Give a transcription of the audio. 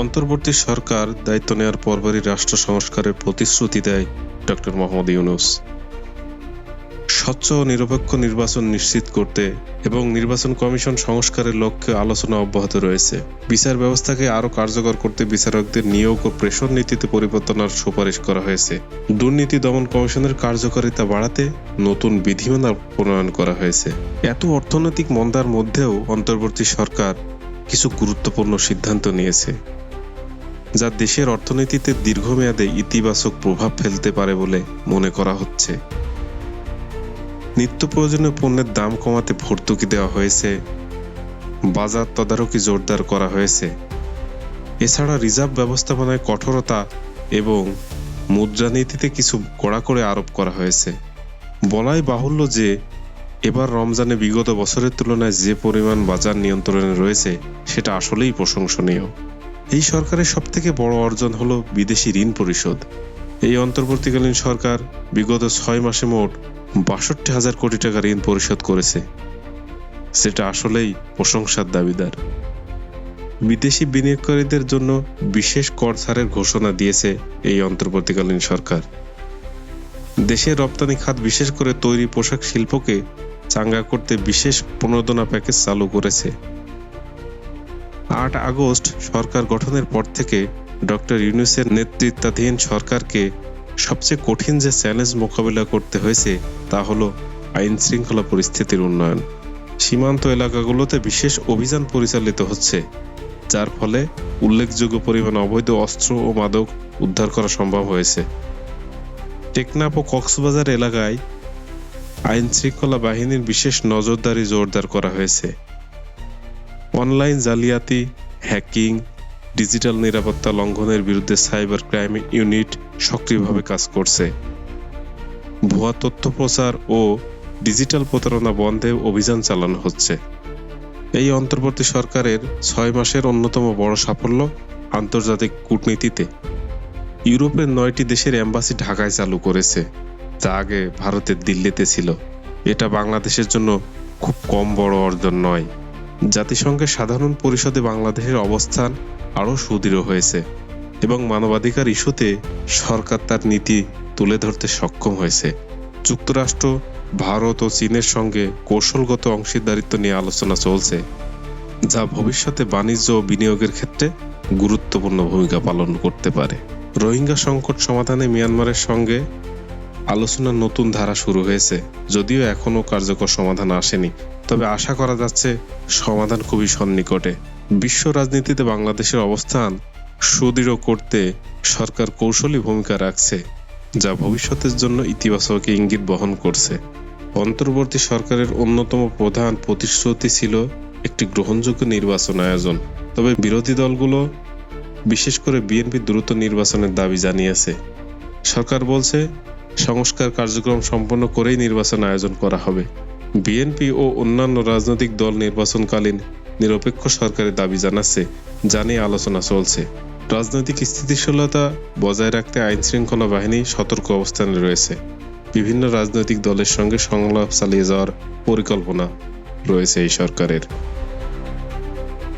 অন্তর্বর্তী সরকার দায়িত্ব নেওয়ার পরপরই রাষ্ট্র সংস্কারের প্রতিশ্রুতি দেয় ডক্টর মোহাম্মদ ইউনূস। স্বচ্ছ ও নিরপেক্ষ নির্বাচন নিশ্চিত করতে এবং নির্বাচন কমিশন সংস্কারের লক্ষ্যে আলোচনা অব্যাহত রয়েছে। বিচার ব্যবস্থাকে আরও কার্যকর করতে বিচারকদের নিয়োগ ও প্রেষণ নীতিতে পরিবর্তনের সুপারিশ করা হয়েছে। দুর্নীতি দমন কমিশনের কার্যকারিতা বাড়াতে নতুন বিধিমালা প্রণয়ন করা হয়েছে। এত অর্থনৈতিক মন্দার মধ্যেও অন্তর্বর্তী সরকার কিছু গুরুত্বপূর্ণ সিদ্ধান্ত নিয়েছে, যা দেশের অর্থনীতিতে দীর্ঘমেয়াদে ইতিবাচক প্রভাব ফেলতে পারে বলে মনে করা হচ্ছে। নিত্য প্রয়োজনীয় পণ্যের দাম কমাতে ভর্তুকি দেওয়া হয়েছে, বাজার তদারকি জোরদার করা হয়েছে। এছাড়া রিজার্ভ ব্যবস্থাপনায় কঠোরতা এবং মুদ্রানীতিতে কিছু কড়াকড়ি আরোপ করা হয়েছে। বলাই বাহুল্য যে এবার রমজানে বিগত বছরের তুলনায় যে পরিমাণ বাজার নিয়ন্ত্রণে রয়েছে সেটা আসলেই প্রশংসনীয়। এই সরকারের সবথেকে বড় অর্জন হলো বিদেশি ঋণ পরিশোধ। এই অন্তর্বর্তীকালীন সরকার বিগত 6 মাসে মোট ৬২,০০০ কোটি টাকা ঋণ পরিশোধ করেছে, সেটা আসলেই প্রশংসার দাবিদার। বিদেশি বিনিয়োগকারীদের জন্য বিশেষ কর ছাড়ের ঘোষণা দিয়েছে এই অন্তর্বর্তীকালীন সরকার। দেশের রপ্তানি খাত বিশেষ করে তৈরি পোশাক শিল্পকে চাঙ্গা করতে বিশেষ প্রণোদনা প্যাকেজ চালু করেছে। ৮ আগস্ট সরকার গঠনের পর থেকে ডক্টর ইউনূসের নেতৃত্বাধীন সরকারকে সবচেয়ে কঠিন যে চ্যালেঞ্জ মোকাবিলা করতে হয়েছে তা হলো আইন শৃঙ্খলা পরিস্থিতির উন্নয়ন। সীমান্ত এলাকাগুলোতে বিশেষ অভিযান পরিচালিত হচ্ছে, যার ফলে উল্লেখযোগ্য পরিমাণ অবৈধ অস্ত্র ও মাদক উদ্ধার করা সম্ভব হয়েছে। টেকনাফ ও কক্সবাজার এলাকায় আইন শৃঙ্খলা বাহিনীর বিশেষ নজরদারি জোরদার করা হয়েছে। অনলাইন জালিয়াতি, হ্যাকিং, ডিজিটাল নিরাপত্তা লঙ্ঘনের বিরুদ্ধে সাইবার ক্রাইম ইউনিট সক্রিয়ভাবে কাজ করছে। ভুয়া তথ্য প্রচার ও ডিজিটাল প্রতারণা বন্ধে অভিযান চালানো হচ্ছে। এই অন্তর্বর্তী সরকারের 6 মাসের অন্যতম বড় সাফল্য আন্তর্জাতিক কূটনীতিতে ইউরোপের 9টি দেশের এম্বাসি ঢাকায় চালু করেছে, যা আগে ভারতের দিল্লিতে ছিল। এটা বাংলাদেশের জন্য খুব কম বড় অর্জন নয়। জাতিসংঘের সাধারণ পরিষদে বাংলাদেশের অবস্থান আরও সুদৃঢ় হয়েছে এবং মানবাধিকার ইস্যুতে সরকার তার নীতি তুলে ধরতে সক্ষম হয়েছে। যুক্তরাষ্ট্র, ভারত ও চীনের সঙ্গে কৌশলগত অংশীদারিত্ব নিয়ে আলোচনা চলছে, যা ভবিষ্যতে বাণিজ্য ও বিনিয়োগের ক্ষেত্রে গুরুত্বপূর্ণ ভূমিকা পালন করতে পারে। রোহিঙ্গা সংকট সমাধানে মিয়ানমারের সঙ্গে আলোচনার নতুন ধারা শুরু হয়েছে, যদিও এখনও কার্যকর সমাধান আসেনি, তবে আশা করা যাচ্ছে সমাধান খুবই সন্নিকটে। বিশ্ব রাজনীতিতে বাংলাদেশের অবস্থান সুদৃঢ় করতে সরকার কৌশলী ভূমিকা রাখছে, যা ভবিষ্যতের জন্য ইতিবাচক ইঙ্গিত বহন করছে। অন্তর্বর্তী সরকারের অন্যতম প্রধান প্রতিশ্রুতি ছিল একটি গ্রহণযোগ্য নির্বাচন আয়োজন, তবে বিরোধী দলগুলো বিশেষ করে বিএনপি দ্রুত নির্বাচনের দাবি জানিয়েছে। সরকার বলছে সংস্কার কার্যক্রম সম্পন্ন করেই নির্বাচন আয়োজন করা হবে। বিএনপি ও অন্যান্য রাজনৈতিক দল নির্বাচনকালীন নিরপেক্ষ সরকারের দাবি জানাচ্ছে, যা নিয়ে আলোচনা চলছে। রাজনৈতিক স্থিতিশীলতা বজায় রাখতে আইন শৃঙ্খলা বাহিনী সতর্ক অবস্থানে রয়েছে। বিভিন্ন রাজনৈতিক দলের সঙ্গে সংলাপ চালিয়ে যাওয়ার পরিকল্পনা রয়েছে এই সরকারের।